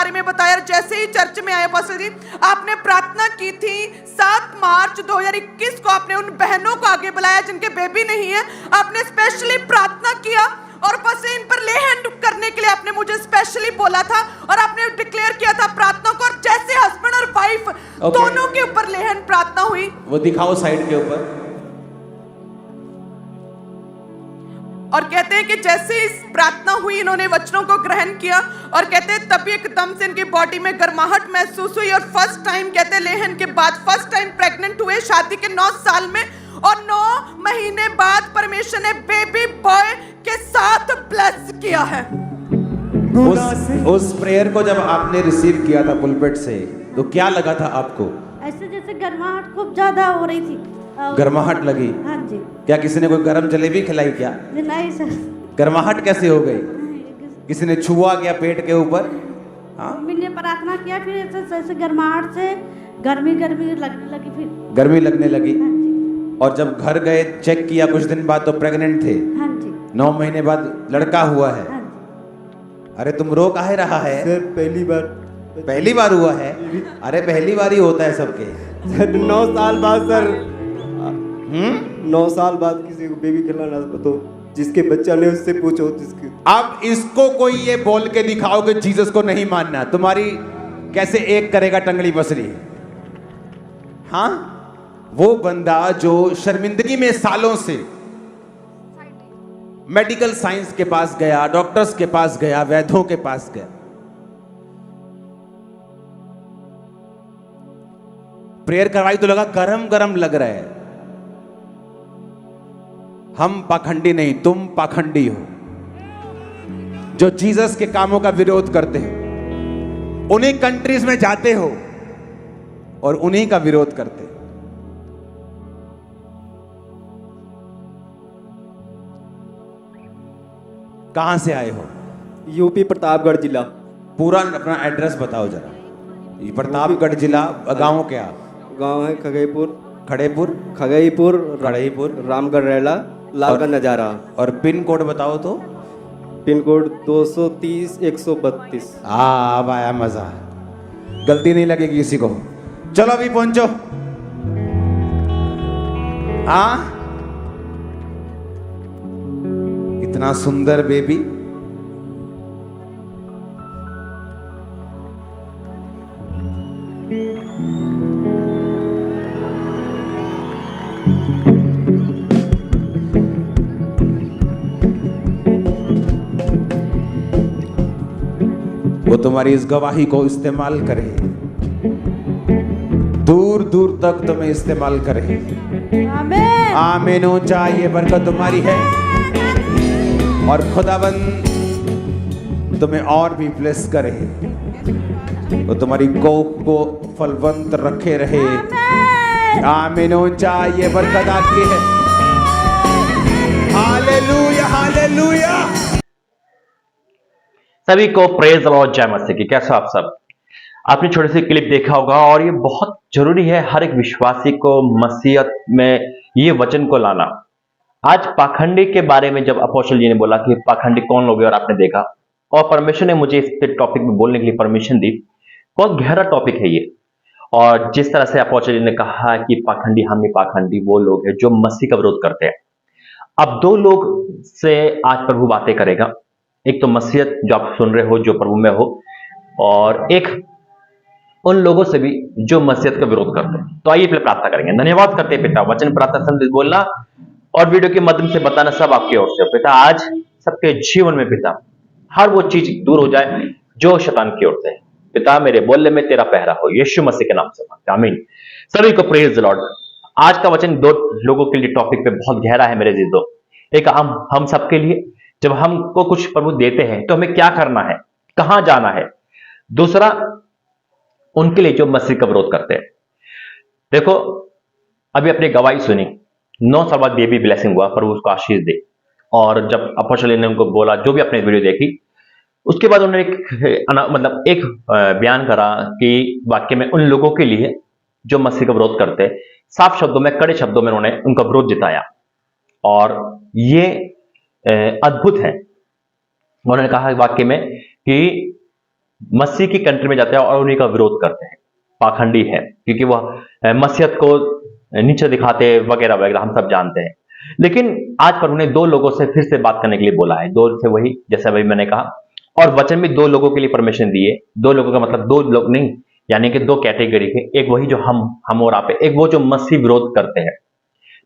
बारे में बताया। जैसे ही चर्च में आए अपोस्टल जी, आपने प्रार्थना की थी 7 मार्च 2021 को, आपने उन बहनों को आगे बुलाया जिनके बेबी नहीं है, आपने स्पेशली प्रार्थना किया और बस इन पर ले हैंड करने के लिए आपने मुझे स्पेशली बोला था और आपने डिक्लेयर किया था प्रार्थना को। और जैसे हस्बैंड और वाइफ दोनों के ऊपर ले हैंड प्रार्थना हुई, वो दिखाओ साइड के ऊपर। और कहते हैं कि जैसे इस प्रार्थना हुई, इन्होंने वचनों को ग्रहण किया और कहते हैं तभी एकदम से इनकी बॉडी में गर्माहट महसूस हुई और फर्स्ट टाइम, कहते हैं लेहन के बाद फर्स्ट टाइम प्रेग्नेंट हुए शादी के 9 साल में, और 9 महीने बाद परमेश्वर ने बेबी बॉय के साथ ब्लेस किया है। उस प्रेयर को जब आपने रिसीव किया था पुलपिट से, तो क्या लगा था आपको? ऐसे जैसे गर्माहट खूब ज्यादा हो रही थी। गर्माहट लगी? हाँ जी। क्या किसी ने कोई गरम जलेबी खिलाई क्या? नहीं सर। गर्माहट कैसे हो गई? किसी ने छुआ गया पेट के ऊपर? हाँ, मैंने प्रार्थना किया, फिर ऐसे गर्माहट से गर्मी लगने लगी, फिर गर्मी लगने लगी। हाँ जी। और जब घर गए चेक किया कुछ दिन बाद तो प्रेग्नेंट थे। हाँ जी। 9 महीने बाद लड़का हुआ है। हाँ जी। अरे तुम रो काहे रहा है? सर पहली बार हुआ है? अरे पहली बार ही होता है सबके। सर 9 साल बाद सर 9 साल बाद किसी को बेबी खिलाना, तो जिसके बच्चा नहीं उससे पूछो जिसके। अब इसको कोई ये बोल के दिखाओ कि जीसस को नहीं मानना, तुम्हारी कैसे एक करेगा टंगड़ी बसरी? हाँ, वो बंदा जो शर्मिंदगी में सालों से मेडिकल साइंस के पास गया, डॉक्टर्स के पास गया, वैद्यों के पास गया, प्रेयर करवाई तो लगा गरम गरम लग रहा है। हम पाखंडी नहीं, तुम पाखंडी हो जो जीसस के कामों का विरोध करते हो। उन्हीं कंट्रीज में जाते हो और उन्हीं का विरोध करते हो। कहां से आए हो? यूपी प्रतापगढ़ जिला। पूरा अपना एड्रेस बताओ जरा। ये प्रतापगढ़ जिला, गांव क्या? गांव है खगईपुर, खड़ईपुर, रामगढ़ रेला, लालगंज नजारा। और पिन कोड बताओ तो। Pin code 230 132। अब आया मजा, गलती नहीं लगेगी किसी को। चलो अभी पहुंचो। हाँ, इतना सुंदर बेबी। वो तुम्हारी इस गवाही को इस्तेमाल करे, दूर दूर तक तुम्हें इस्तेमाल करे। आमीन। आमीन हो जाए। ये बरकत तुम्हारी है और खुदाबंद तुम्हें और भी ब्लेस करे, वो तुम्हारी कोख को फलवंत रखे रहे। आमीन हो जाए। ये बरकत आपकी है। Hallelujah, hallelujah. सभी को प्रेज लॉर्ड, जय मसीह की। कैसे आप सब? आपने छोटे से क्लिप देखा होगा और ये बहुत जरूरी है हर एक विश्वासी को मसीहत में ये वचन को लाना। आज पाखंडी के बारे में जब अपोस्टल जी ने बोला कि पाखंडी कौन लोग हैं, और आपने देखा, और परमेश्वर ने मुझे इस टॉपिक में बोलने के लिए परमिशन दी। बहुत गहरा टॉपिक है ये। और जिस तरह से अपोस्टल जी ने कहा कि पाखंडी, हम ही पाखंडी वो लोग हैं जो मसीह का विरोध करते हैं। अब 2 लोग से आज प्रभु बातें करेगा। एक तो मसीहत जो आप सुन रहे हो, जो प्रभु में हो, और एक उन लोगों से भी जो मसीहत का विरोध करते हैं। तो आइए पहले प्रार्थना करेंगे। धन्यवाद करते हैं पिता, वचन प्रार्थना संदेश बोलना और वीडियो के माध्यम से बताना सब आपकी ओर से। पिता, आज सबके जीवन में पिता हर वो चीज दूर हो जाए जो शैतान की ओर से है। पिता, मेरे बोलने में तेरा पहरा हो, यीशु मसीह के नाम से मांगते हैं, आमीन। सभी को प्रेज द लॉर्ड। आज का वचन 2 लोगों के लिए टॉपिक पे बहुत गहरा है मेरे जीजो। एक हम सबके लिए, जब हमको कुछ प्रभु देते हैं तो हमें क्या करना है, कहां जाना है। दूसरा, उनके लिए जो मसीह का विरोध करते हैं। देखो, अभी अपनी गवाही सुनी, 9 साल बाद बेबी ब्लेसिंग हुआ, प्रभु उसको आशीष दे। और जब अपोस्टल ने उनको बोला, जो भी अपने वीडियो देखी, उसके बाद उन्होंने एक बयान करा कि वाक्य में उन लोगों के लिए जो मसीह का विरोध करते हैं, साफ शब्दों में, कड़े शब्दों में उन्होंने उनका विरोध जताया। और ये अद्भुत है। उन्होंने कहा वाक्य में कि मसीह की कंट्री में जाते हैं और उन्हीं का विरोध करते हैं, पाखंडी है, क्योंकि वह मसीहत को नीचे दिखाते वगैरह वगैरह, हम सब जानते हैं। लेकिन आज पर उन्हें दो लोगों से फिर से बात करने के लिए बोला है, दो से वही जैसा अभी मैंने कहा, और वचन भी दो लोगों के लिए परमिशन दिए। दो लोगों का मतलब दो लोग नहीं, यानी कि दो कैटेगरी के, एक वही जो हम और आप है, एक वो जो मसीह विरोध करते हैं।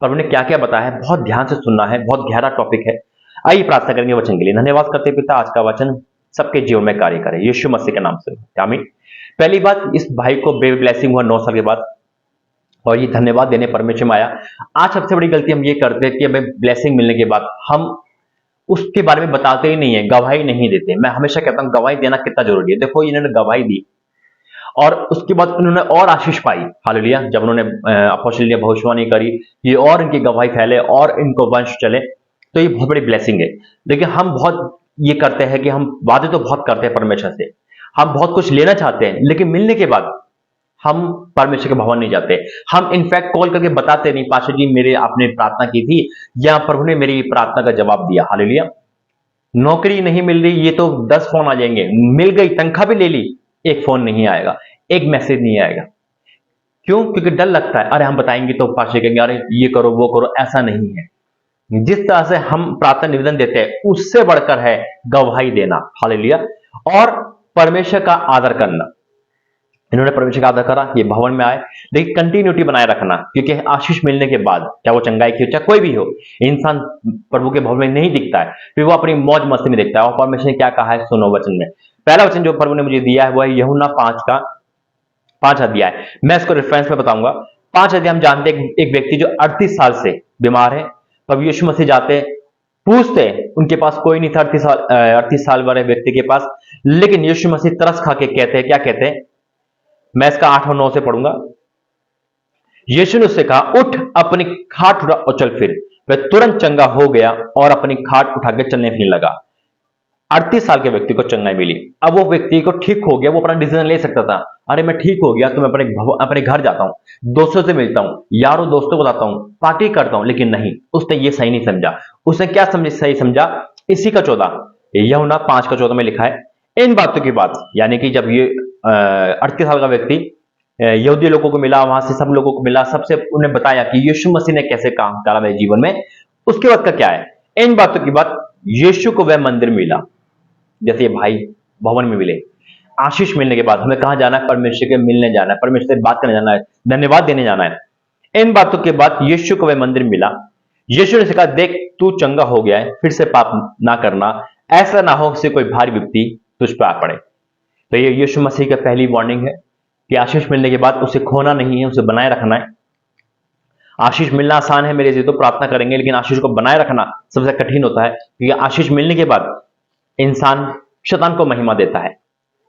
पर उन्हें क्या क्या बताया है, बहुत ध्यान से सुनना है, बहुत गहरा टॉपिक है। आइए प्रार्थना करेंगे वचन के लिए। धन्यवाद करते पिता, आज का वचन सबके जीवन में कार्य करे, यीशु मसीह के नाम से, आमीन। पहली बात, इस भाई को बेबी ब्लेसिंग हुआ 9 साल के बाद, और ये धन्यवाद देने परमेश्वर में आया। आज सबसे बड़ी गलती हम ये करते हैं कि हमें ब्लेसिंग मिलने के बाद हम उसके बारे में बताते ही नहीं है, गवाही नहीं देते। मैं हमेशा कहता हूं गवाही देना कितना जरूरी है। देखो इन्होंने गवाही दी और उसके बाद उन्होंने और आशीष पाई, हालेलुया। जब उन्होंने अपोस्टलीय भविष्यवाणी करी, ये और इनकी गवाही फैले और इनको वंश चले, तो ये बहुत बड़ी ब्लेसिंग है। लेकिन हम बहुत ये करते हैं कि हम वादे तो बहुत करते हैं परमेश्वर से, हम बहुत कुछ लेना चाहते हैं, लेकिन मिलने के बाद हम परमेश्वर के भवन नहीं जाते। हम इनफैक्ट कॉल करके बताते नहीं, पास्टर जी मेरे आपने प्रार्थना की थी या प्रभु ने मेरी प्रार्थना का जवाब दिया, हालेलुया। नौकरी नहीं मिल रही, ये तो 10 फोन आ जाएंगे, मिल गई तनख्वाह भी ले ली, एक फोन नहीं आएगा, एक मैसेज नहीं आएगा। क्यों? क्योंकि डर लगता है, अरे हम बताएंगे तो पास्टर कहेंगे अरे ये करो वो करो। ऐसा नहीं है। जिस तरह से हम प्रार्थना निवेदन देते हैं उससे बढ़कर है गवाही देना, हालेलुया, और परमेश्वर का आदर करना। इन्होंने परमेश्वर का आदर करा, ये भवन में आए, लेकिन कंटिन्यूटी बनाए रखना, क्योंकि आशीष मिलने के बाद, चाहे वो चंगाई की हो चाहे कोई भी हो, इंसान प्रभु के भवन में नहीं दिखता है, फिर वो अपनी मौज मस्ती में दिखता है। और परमेश्वर ने क्या कहा है सुनो वचन में। पहला वचन जो प्रभु ने मुझे दिया है वो है यूहन्ना 5 अध्याय। मैं इसको रेफरेंस में बताऊंगा। 5 अध्याय हम जानते हैं एक व्यक्ति जो 38 साल से बीमार है, प्रभु यीशु मसीह जाते, पूछते, उनके पास कोई नहीं था 38 साल वाले व्यक्ति के पास, लेकिन यीशु मसीह तरस खा के कहते हैं, क्या कहते हैं, मैं इसका 8 और 9 से पढ़ूंगा। यीशु ने उससे कहा, उठ अपनी खाट उठा और चल फिर। वह तुरंत चंगा हो गया और अपनी खाट उठा के चलने फिरने लगा। 38 साल के व्यक्ति को चंगाई मिली। अब वो व्यक्ति को ठीक हो गया, वो अपना डिसीजन ले सकता था, अरे मैं ठीक हो गया तो मैं अपने घर जाता हूं, दोस्तों से मिलता हूं, यारों दोस्तों को बताता हूं, पार्टी करता हूं। लेकिन नहीं, उसने ये सही नहीं समझा। उसने क्या सही समझा? इसी का 14 यूहन्ना 5 का 14 में लिखा है, इन बातों की बात, यानी कि जब ये 38 साल का व्यक्ति यहूदी लोगों को मिला, वहां से सब लोगों को मिला, सबसे उन्हें बताया कि यीशु मसीह ने कैसे काम करा मेरे जीवन में। उसके बाद का क्या है? इन बातों की बात, यीशु को वह मंदिर मिला, जैसे ये भाई भवन में मिले। आशीष मिलने के बाद हमें कहां जाना है? परमेश्वर के मिलने जाना है, परमेश्वर से बात करने जाना है, धन्यवाद देने जाना है। इन बातों के बाद यीशु को वह मंदिर मिला। यीशु ने कहा, देख तू चंगा हो गया है, फिर से पाप ना करना, ऐसा ना हो कि कोई भारी विपत्ति तुझ पर आ पड़े। तो ये यीशु मसीह का पहली वार्निंग है कि आशीष मिलने के बाद उसे खोना नहीं है, उसे बनाए रखना है। आशीष मिलना आसान है, मेरे से तो प्रार्थना करेंगे, लेकिन आशीष को बनाए रखना सबसे कठिन होता है, क्योंकि आशीष मिलने के बाद इंसान शैतान को महिमा देता है,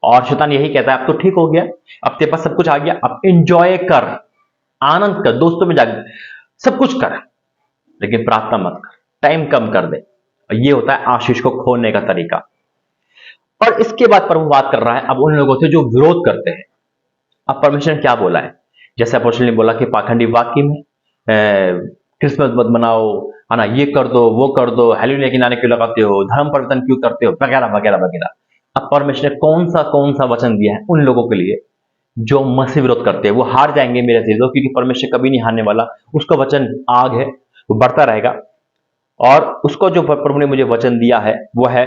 और शैतान यही कहता है अब तो ठीक हो गया, अब तेरे पास सब कुछ आ गया, अब एंजॉय कर, आनंद कर, दोस्तों में जाकर सब कुछ कर, लेकिन प्रार्थना मत कर, टाइम कम कर दे। और ये होता है आशीष को खोने का तरीका। और इसके बाद प्रभु बात कर रहा है अब उन लोगों से जो विरोध करते हैं। अब परमेश्वर ने क्या बोला है? जैसे अपोस्टल ने बोला कि पाखंडी वाक्य में क्रिसमस मत मनाओ, है ना, ये कर दो वो कर दो, हालेलुया के नारे क्यों लगाते हो, धर्म परिवर्तन क्यों करते हो, वगैरह वगैरह वगैरह। अब परमेश्वर ने कौन सा वचन दिया है उन लोगों के लिए जो मसीह विरोध करते हैं? वो हार जाएंगे मेरे चीजों, क्योंकि परमेश्वर कभी नहीं हारने वाला। उसका वचन आग है, वो बढ़ता रहेगा। और उसको जो प्रभु ने मुझे वचन दिया है वो है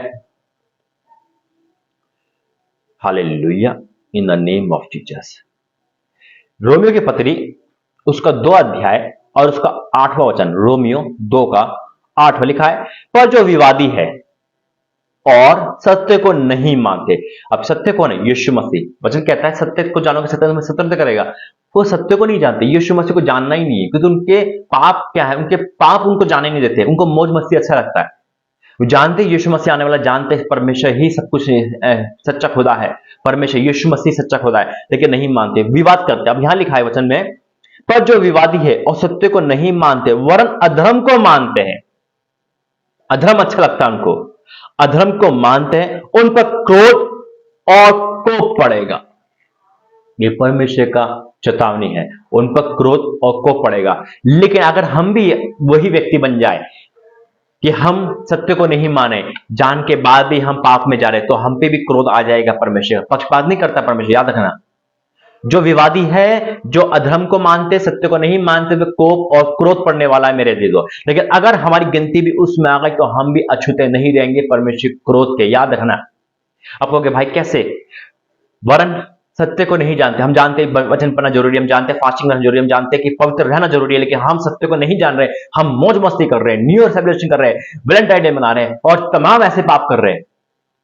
hallelujah in the name of Jesus. Romeo की पत्री उसका 2 अध्याय और उसका 8वां वचन, रोमियो 2 का 8वां लिखा है, पर जो विवादी है और सत्य को नहीं मानते। अब सत्य कौन है? यीशु मसीह। वचन कहता है सत्य को जानोगे सत्य तुम्हें स्वतंत्र करेगा। वो सत्य को नहीं जानते, यीशु मसीह को जानना ही नहीं है, क्योंकि उनके पाप क्या है, उनके पाप उनको जाने नहीं देते, उनको मौज मस्ती अच्छा लगता है। वो जानते यीशु मसीह आने वाला, जानते परमेश्वर ही सब कुछ सच्चा खुदा है, परमेश्वर यीशु मसीह सच्चा खुदा है, लेकिन नहीं मानते, विवाद करते। अब यहां लिखा है वचन में, पर जो विवादी है और सत्य को नहीं मानते वरन अधर्म को मानते हैं, अधर्म अच्छा लगता है उनको, अधर्म को मानते हैं, उन पर क्रोध और कोप पड़ेगा। ये परमेश्वर का चेतावनी है, उन पर क्रोध और कोप पड़ेगा। लेकिन अगर हम भी वही व्यक्ति बन जाए कि हम सत्य को नहीं माने, जान के बाद भी हम पाप में जा रहे, तो हम पे भी क्रोध आ जाएगा परमेश्वर। पक्षपात नहीं करता परमेश्वर, याद रखना। जो विवादी है, जो अधर्म को मानते, सत्य को नहीं मानते, वे कोप और क्रोध पड़ने वाला है मेरे दीदो। लेकिन अगर हमारी गिनती भी उसमें आ गई तो हम भी अछूते नहीं रहेंगे परमेश्वर क्रोध के, याद रखना। आप कहोगे भाई कैसे? वरन सत्य को नहीं जानते। हम जानते वचन पढ़ना जरूरी है, हम जानते फास्टिंग करना जरूरी है, हम जानते कि पवित्र रहना जरूरी है, लेकिन हम सत्य को नहीं जान रहे। हम मौज मस्ती कर रहे हैं, न्यू ईयर सेलिब्रेशन कर रहे हैं, वैलेंटाइन डे मना रहे हैं और तमाम ऐसे पाप कर रहे हैं,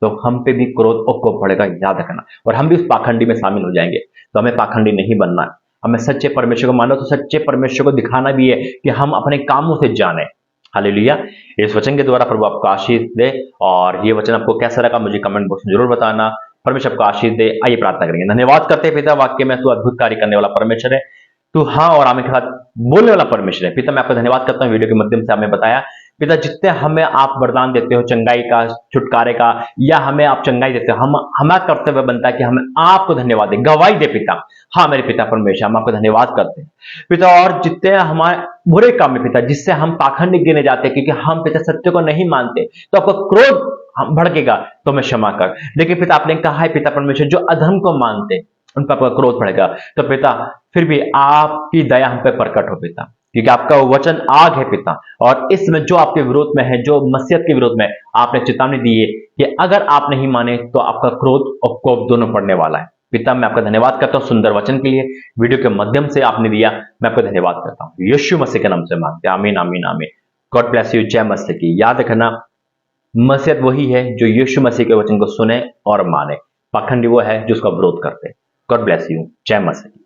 तो हम पे भी क्रोध और कोप पड़ेगा, याद रखना। और हम भी उस पाखंडी में शामिल हो जाएंगे। तो हमें पाखंडी नहीं बनना है, हमें सच्चे परमेश्वर को मानो। तो सच्चे परमेश्वर को दिखाना भी है कि हम अपने कामों से जाने। हालेलुया। इस वचन के द्वारा प्रभु आपको आशीष दे, और ये वचन आपको कैसा लगा मुझे कमेंट बॉक्स में जरूर बताना। परमेश्वर आपको आशीष दे। आइए प्रार्थना करेंगे। धन्यवाद करते हैं पिता, वाक्य में तू अद्भुत कार्य करने वाला परमेश्वर है, तू हाँ और आमीन के साथ बोलने वाला परमेश्वर है। पिता मैं आपका धन्यवाद करता हूँ, वीडियो के माध्यम से आपने बताया पिता, जितने हमें आप वरदान देते हो चंगाई का, छुटकारे का, या हमें आप चंगाई देते हो, हमारा कर्तव्य बनता है कि हमें आपको धन्यवाद दे, गवाही दे पिता। हाँ मेरे पिता परमेश्वर, हम आपको धन्यवाद करते हैं पिता। और जितने हमारे बुरे काम में पिता, जिससे हम पाखंडी गिने जाते हैं, क्योंकि हम पिता सत्य को नहीं मानते, तो आपका क्रोध हम भड़केगा, तो हमें क्षमा कर। लेकिन पिता आपने कहा है पिता परमेश्वर, जो अधर्म को मानते उन पर आपका क्रोध पड़ेगा, तो पिता फिर भी आपकी दया हम पे प्रकट हो पिता, क्योंकि आपका वचन आग है पिता। और इसमें जो आपके विरोध में है, जो मसीहत के विरोध में, आपने चेतावनी दी है कि अगर आप नहीं माने तो आपका क्रोध और कोप दोनों पड़ने वाला है। पिता मैं आपका धन्यवाद करता हूँ सुंदर वचन के लिए, वीडियो के माध्यम से आपने दिया, मैं आपका धन्यवाद करता हूँ। यीशु मसीह के नाम से मांगते हैं, आमीन आमीन आमीन। God bless you. जय मसीह की। याद रखना, मसीहत वही है जो यीशु मसीह के वचन को सुने और माने, पाखंडी वो है जो उसका विरोध करते। God bless you. जय मसीह।